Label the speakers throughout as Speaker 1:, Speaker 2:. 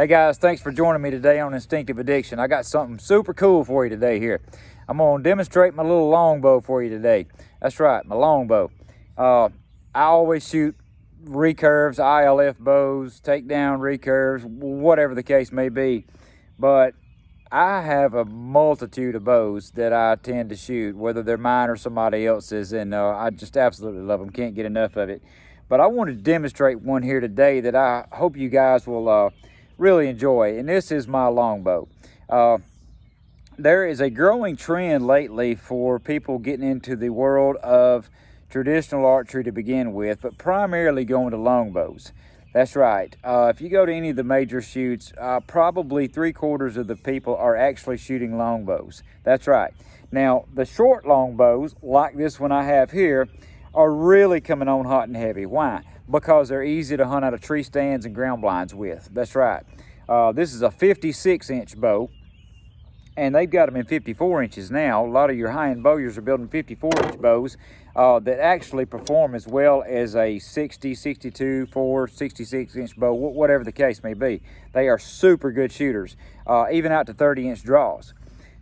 Speaker 1: Hey guys, thanks for joining me today on Instinctive Addiction. I got something super cool for you today here. I'm going to demonstrate my little longbow for you today. That's right, my longbow. I always shoot recurves, ILF bows, takedown recurves, whatever the case may be. But I have a multitude of bows that I tend to shoot, whether they're mine or somebody else's, and I just absolutely love them. Can't get enough of it. But I wanted to demonstrate one here today that I hope you guys will really enjoy, and this is my longbow. There is a growing trend lately for people getting into the world of traditional archery to begin with, but primarily going to longbows. That's right. If you go to any of the major shoots, probably 3/4 of the people are actually shooting longbows. That's right. Now, the short longbows, like this one I have here, are really coming on hot and heavy. Why? Because they're easy to hunt out of tree stands and ground blinds with. That's right. This is a 56-inch bow, and they've got them in 54 inches now. A lot of your high-end bowyers are building 54-inch bows that actually perform as well as a 60, 62, 4, 66-inch bow, whatever the case may be. They are super good shooters, even out to 30-inch draws.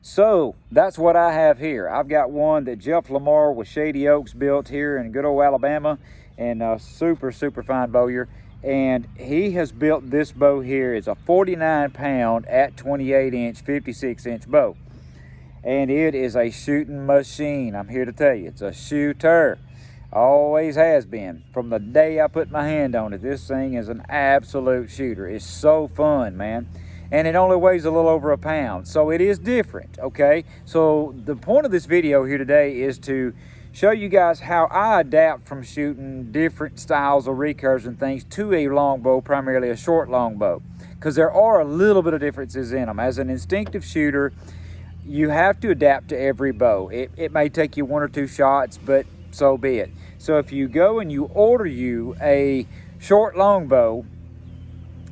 Speaker 1: So that's what I have here. I've got one that Jeff Lamar with Shady Oaks built here in good old Alabama, and super fine bowyer. And he has built this bow here. It's a 49-pound at 28-inch, 56-inch bow. And it is a shooting machine. I'm here to tell you, it's a shooter. Always has been. From the day I put my hand on it, this thing is an absolute shooter. It's so fun, man. And it only weighs a little over a pound, so it is different, okay? So the point of this video here today is to show you guys how I adapt from shooting different styles of recurves and things to a longbow, primarily a short longbow, because there are a little bit of differences in them. As an instinctive shooter, you have to adapt to every bow. It may take you 1 or 2 shots, but so be it. So if you go and you order you a short longbow,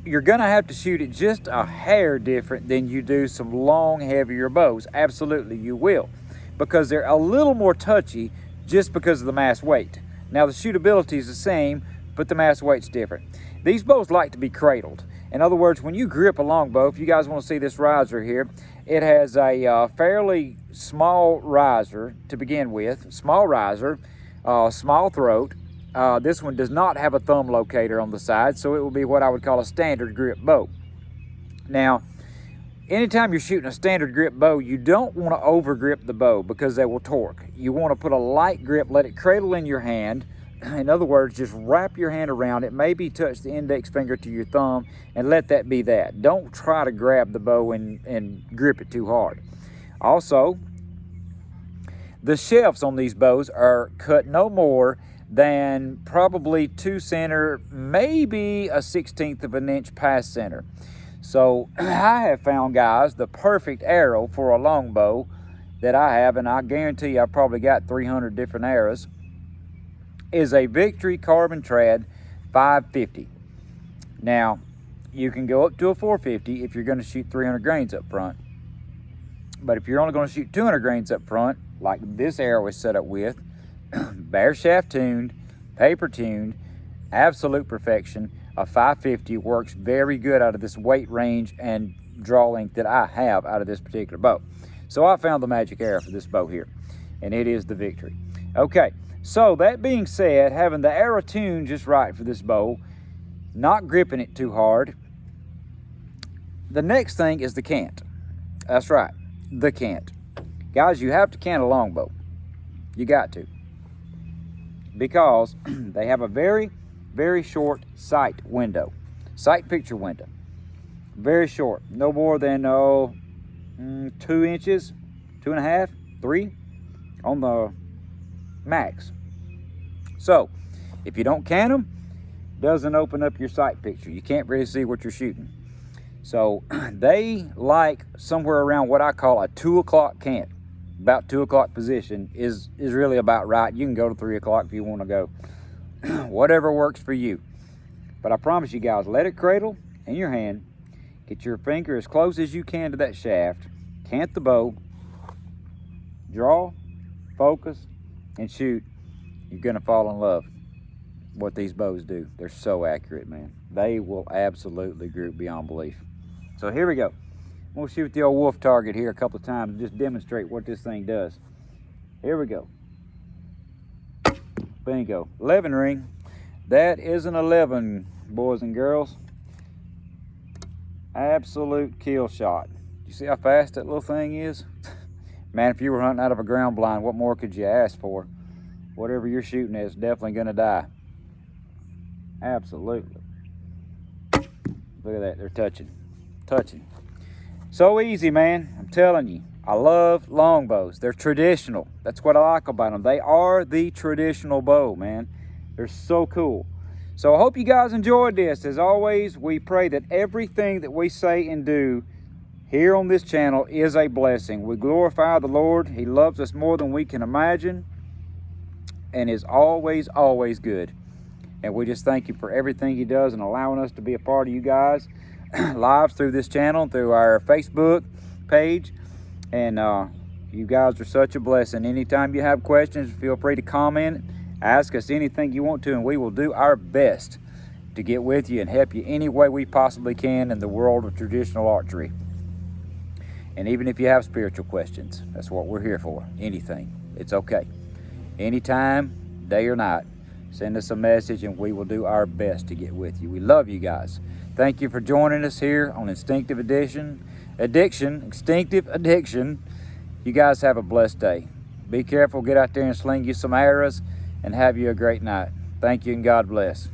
Speaker 1: you're going to have to shoot it just a hair different than you do some long, heavier bows. Absolutely, you will, because they're a little more touchy just because of the mass weight. Now, the shootability is the same, but the mass weight's different. These bows like to be cradled. In other words, when you grip a longbow, if you guys want to see this riser here, it has a fairly small riser to begin with, small riser, small throat. This one does not have a thumb locator on the side, so it will be what I would call a standard grip bow. Now, anytime you're shooting a standard grip bow, you don't want to over grip the bow because they will torque. You want to put a light grip, let it cradle in your hand. In other words, just wrap your hand around it, maybe touch the index finger to your thumb, and let that be that. Don't try to grab the bow and grip it too hard. Also, the shafts on these bows are cut no more than probably 2 center, maybe a 1/16 of an inch past center. So I have found, guys, the perfect arrow for a longbow that I have, and I guarantee you I've probably got 300 different arrows, is a Victory Carbon Trad 550. Now, you can go up to a 450 if you're going to shoot 300 grains up front. But if you're only going to shoot 200 grains up front, like this arrow is set up with, bare shaft tuned, paper tuned, absolute perfection, a 550 works very good out of this weight range and draw length that I have out of this particular bow. So I found the magic arrow for this bow here, and it is the Victory. Okay, so that being said, having the arrow tuned just right for this bow, not gripping it too hard, the next thing is the cant. That's right, the cant. Guys, you have to cant a longbow. You got to. Because they have a very short sight window, sight picture window. Very short, no more than 2 inches, 2.5, 3 on the max. So if you don't cant them, it doesn't open up your sight picture. You can't really see what you're shooting. So they like somewhere around what I call a 2 o'clock cant. About 2 o'clock position is really about right. You can go to 3 o'clock if you want to go. Whatever works for you. But I promise you guys, let it cradle in your hand. Get your finger as close as you can to that shaft. Cant the bow. Draw, focus, and shoot. You're going to fall in love with what these bows do. They're so accurate, man. They will absolutely group beyond belief. So here we go. I'm gonna shoot the old wolf target here a couple of times and just demonstrate what this thing does. Here we go. Bingo. 11 ring. That is an 11, boys and girls. Absolute kill shot. You see how fast that little thing is? Man, if you were hunting out of a ground blind, what more could you ask for? Whatever you're shooting at is definitely gonna die. Absolutely. Look at that, they're touching. So easy, man, I'm telling you. I love longbows. They're traditional. That's what I like about them. They are the traditional bow, man. They're so cool. So I hope you guys enjoyed this. As always, we pray that everything that we say and do here on this channel is a blessing. We glorify the Lord. He loves us more than we can imagine and is always, always good. And we just thank you for everything he does and allowing us to be a part of you guys lives through this channel, through our Facebook page. And you guys are such a blessing. Anytime you have questions, feel free to comment. Ask us anything you want to, and we will do our best to get with you and help you any way we possibly can in the world of traditional archery. And even if you have spiritual questions, that's what we're here for. Anything. It's okay. Anytime, day or night, send us a message and we will do our best to get with you. We love you guys. Thank you for joining us here on Instinctive Instinctive Addiction. You guys have a blessed day. Be careful, get out there and sling you some arrows, and have you a great night. Thank you and God bless.